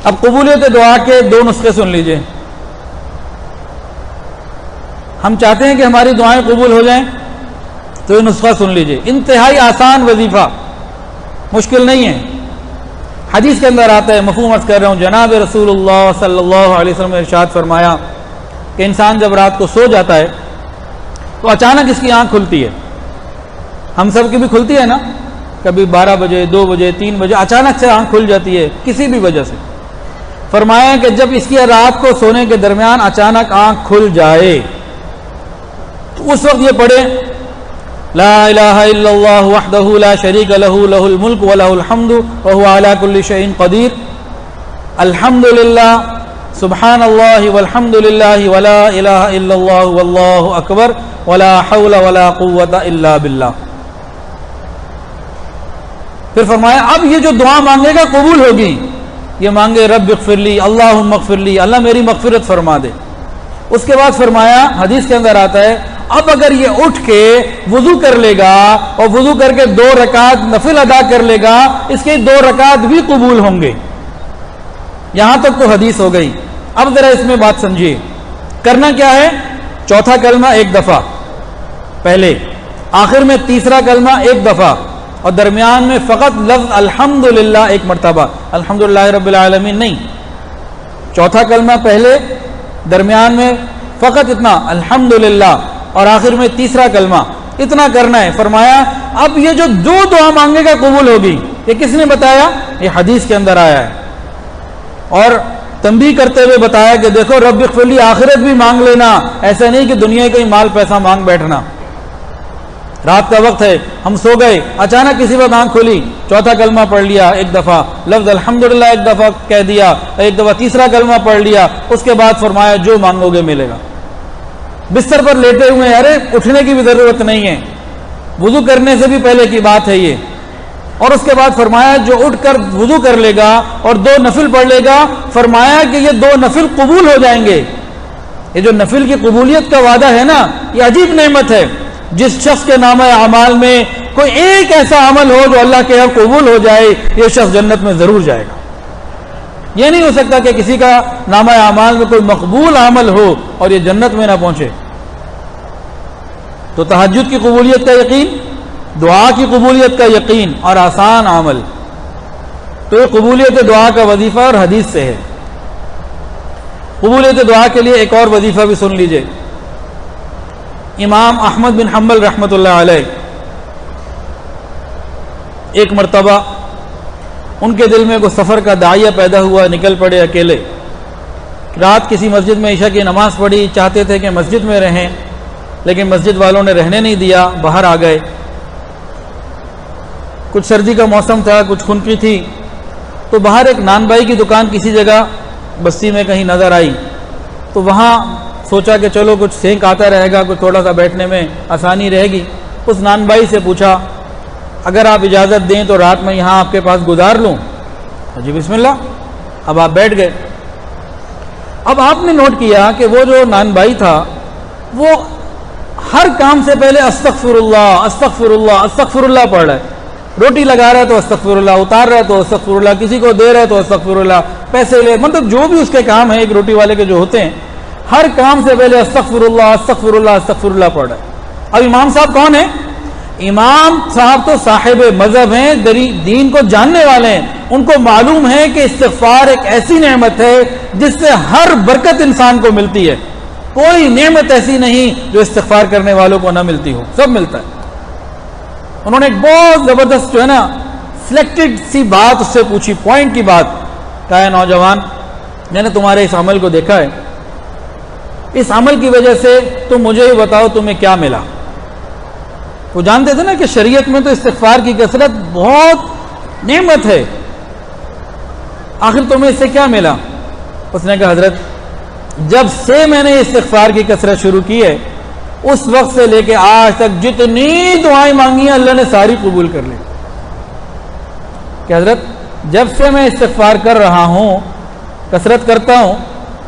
اب قبولیت دعا کے دو نسخے سن لیجئے. ہم چاہتے ہیں کہ ہماری دعائیں قبول ہو جائیں تو یہ نسخہ سن لیجئے. انتہائی آسان وظیفہ، مشکل نہیں ہے. حدیث کے اندر آتا ہے، مفہوم عرض کر رہا ہوں، جناب رسول اللہ صلی اللہ علیہ وسلم نے ارشاد فرمایا کہ انسان جب رات کو سو جاتا ہے تو اچانک اس کی آنکھ کھلتی ہے. ہم سب کی بھی کھلتی ہے نا، کبھی 12 بجے 2 بجے 3 بجے اچانک سے آنکھ کھل جاتی ہے کسی بھی وجہ سے. فرمایا کہ جب اس کی رات کو سونے کے درمیان اچانک آنکھ کھل جائے تو اس وقت یہ پڑھے، لا الہ الا اللہ وحدہ لا شریک لہ لہ الملک ولہ الحمد وہو علی کل شیء قدیر، الحمد للہ سبحان اللہ والحمد للہ ولا الہ الا اللہ واللہ اکبر ولا حول ولا قوة الا باللہ. پھر فرمایا اب یہ جو دعا مانگے گا قبول ہوگی. یہ مانگے رب اغفر لی، اللہم اغفر لی، اللہ میری مغفرت فرما دے. اس کے بعد فرمایا، حدیث کے اندر آتا ہے، اب اگر یہ اٹھ کے وضو کر لے گا اور وضو کر کے 2 رکعت نفل ادا کر لے گا، اس کے 2 رکعت بھی قبول ہوں گے. یہاں تک تو حدیث ہو گئی. اب ذرا اس میں بات سمجھیے، کرنا کیا ہے؟ چوتھا کلمہ 1 دفعہ پہلے، آخر میں تیسرا کلمہ 1 دفعہ، اور درمیان میں فقط لفظ الحمدللہ 1 مرتبہ. الحمدللہ رب العالمین نہیں، چوتھا کلمہ پہلے، درمیان میں فقط اتنا الحمدللہ، اور آخر میں تیسرا کلمہ، اتنا کرنا ہے. فرمایا اب یہ جو دعا مانگے گا قبول ہوگی. یہ کس نے بتایا؟ یہ حدیث کے اندر آیا ہے. اور تنبیہ کرتے ہوئے بتایا کہ دیکھو رب اغفر لی آخرت بھی مانگ لینا، ایسا نہیں کہ دنیا کا ہی مال پیسہ مانگ بیٹھنا. رات کا وقت ہے، ہم سو گئے، اچانک کسی وقت آنکھ کھولی، چوتھا کلمہ پڑھ لیا 1 دفعہ، لفظ الحمدللہ 1 دفعہ کہہ دیا، 1 دفعہ تیسرا کلمہ پڑھ لیا. اس کے بعد فرمایا جو مانگو گے ملے گا. بستر پر لیٹے ہوئے ہیں، ارے اٹھنے کی بھی ضرورت نہیں ہے، وضو کرنے سے بھی پہلے کی بات ہے یہ. اور اس کے بعد فرمایا جو اٹھ کر وضو کر لے گا اور 2 نفل پڑھ لے گا، فرمایا کہ یہ 2 نفل قبول ہو جائیں گے. یہ جو نفل کی قبولیت کا وعدہ ہے نا، یہ عجیب نعمت ہے. جس شخص کے نامہ اعمال میں کوئی ایک ایسا عمل ہو جو اللہ کے یہاں قبول ہو جائے، یہ شخص جنت میں ضرور جائے گا. یہ نہیں ہو سکتا کہ کسی کا نامہ اعمال میں کوئی مقبول عمل ہو اور یہ جنت میں نہ پہنچے. تو تہجد کی قبولیت کا یقین، دعا کی قبولیت کا یقین، اور آسان عمل. تو یہ قبولیت دعا کا وظیفہ اور حدیث سے ہے. قبولیت دعا کے لیے ایک اور وظیفہ بھی سن لیجئے. امام احمد بن حنبل رحمۃ اللہ علیہ، ایک مرتبہ ان کے دل میں کوئی سفر کا داعیہ پیدا ہوا، نکل پڑے اکیلے. رات کسی مسجد میں عشاء کی نماز پڑھی، چاہتے تھے کہ مسجد میں رہیں، لیکن مسجد والوں نے رہنے نہیں دیا، باہر آ گئے. کچھ سردی کا موسم تھا، کچھ خنکی تھی، تو باہر ایک نان بائی کی دکان کسی جگہ بستی میں کہیں نظر آئی. تو وہاں سوچا کہ چلو کچھ سینک آتا رہے گا، کچھ تھوڑا سا بیٹھنے میں آسانی رہے گی. اس نان بائی سے پوچھا اگر آپ اجازت دیں تو رات میں یہاں آپ کے پاس گزار لوں. جی بسم اللہ. اب آپ بیٹھ گئے. اب آپ نے نوٹ کیا کہ وہ جو نان بائی تھا وہ ہر کام سے پہلے استغفر اللہ استغفر اللہ استغفر اللہ پڑھ رہا ہے. روٹی لگا رہا ہے تو استغفر اللہ، اتار رہا ہے تو استغفر اللہ، کسی کو دے رہا ہے تو استغفر اللہ، پیسے لے، مطلب جو بھی اس کے کام ہیں ایک روٹی والے کے جو ہوتے ہیں، ہر کام سے پہلے استغفر اللہ استغفر اللہ استغفر اللہ پڑھ رہا ہے. اب امام صاحب کون ہیں؟ امام صاحب تو صاحب مذہب ہیں، دین کو جاننے والے ہیں. ان کو معلوم ہے کہ استغفار ایک ایسی نعمت ہے جس سے ہر برکت انسان کو ملتی ہے. کوئی نعمت ایسی نہیں جو استغفار کرنے والوں کو نہ ملتی ہو، سب ملتا ہے. انہوں نے ایک بہت زبردست جو ہے نا سلیکٹڈ سی بات اس سے پوچھی، پوائنٹ کی بات. کہا ہے نوجوان، میں نے تمہارے اس عمل کو دیکھا ہے، اس عمل کی وجہ سے تم مجھے ہی بتاؤ تمہیں کیا ملا. وہ جانتے تھے نا کہ شریعت میں تو استغفار کی کثرت بہت نعمت ہے، آخر تمہیں اس سے کیا ملا؟ اس نے کہا حضرت جب سے میں نے استغفار کی کثرت شروع کی ہے اس وقت سے لے کے آج تک جتنی دعائیں مانگی ہیں اللہ نے ساری قبول کر لی. کہ حضرت جب سے میں استغفار کر رہا ہوں، کثرت کرتا ہوں،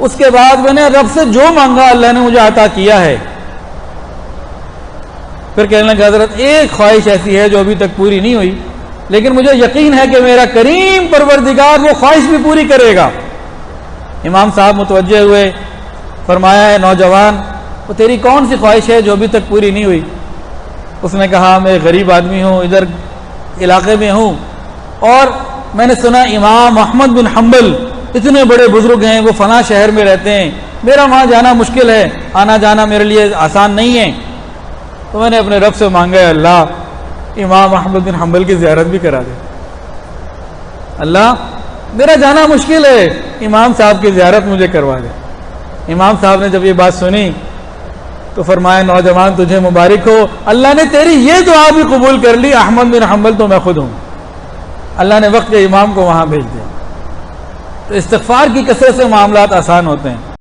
اس کے بعد میں نے رب سے جو مانگا اللہ نے مجھے عطا کیا ہے. پھر کہنے لگا حضرت ایک خواہش ایسی ہے جو ابھی تک پوری نہیں ہوئی، لیکن مجھے یقین ہے کہ میرا کریم پروردگار وہ خواہش بھی پوری کرے گا. امام صاحب متوجہ ہوئے، فرمایا ہے نوجوان وہ تیری کون سی خواہش ہے جو ابھی تک پوری نہیں ہوئی؟ اس نے کہا میں غریب آدمی ہوں، ادھر علاقے میں ہوں، اور میں نے سنا امام احمد بن حنبل اتنے بڑے بزرگ ہیں، وہ فلاں شہر میں رہتے ہیں، میرا وہاں جانا مشکل ہے، آنا جانا میرے لیے آسان نہیں ہے۔ تو میں نے اپنے رب سے مانگا ہے اللہ امام احمد بن حنبل کی زیارت بھی کرا دے، اللہ میرا جانا مشکل ہے، امام صاحب کی زیارت مجھے کروا دے۔ امام صاحب نے جب یہ بات سنی تو فرمایا نوجوان تجھے مبارک ہو، اللہ نے تیری یہ دعا بھی قبول کر لی، احمد بن حنبل تو میں خود ہوں۔ اللہ نے وقت کے امام کو وہاں بھیج دیا۔ تو استغفار کی کثرت سے معاملات آسان ہوتے ہیں۔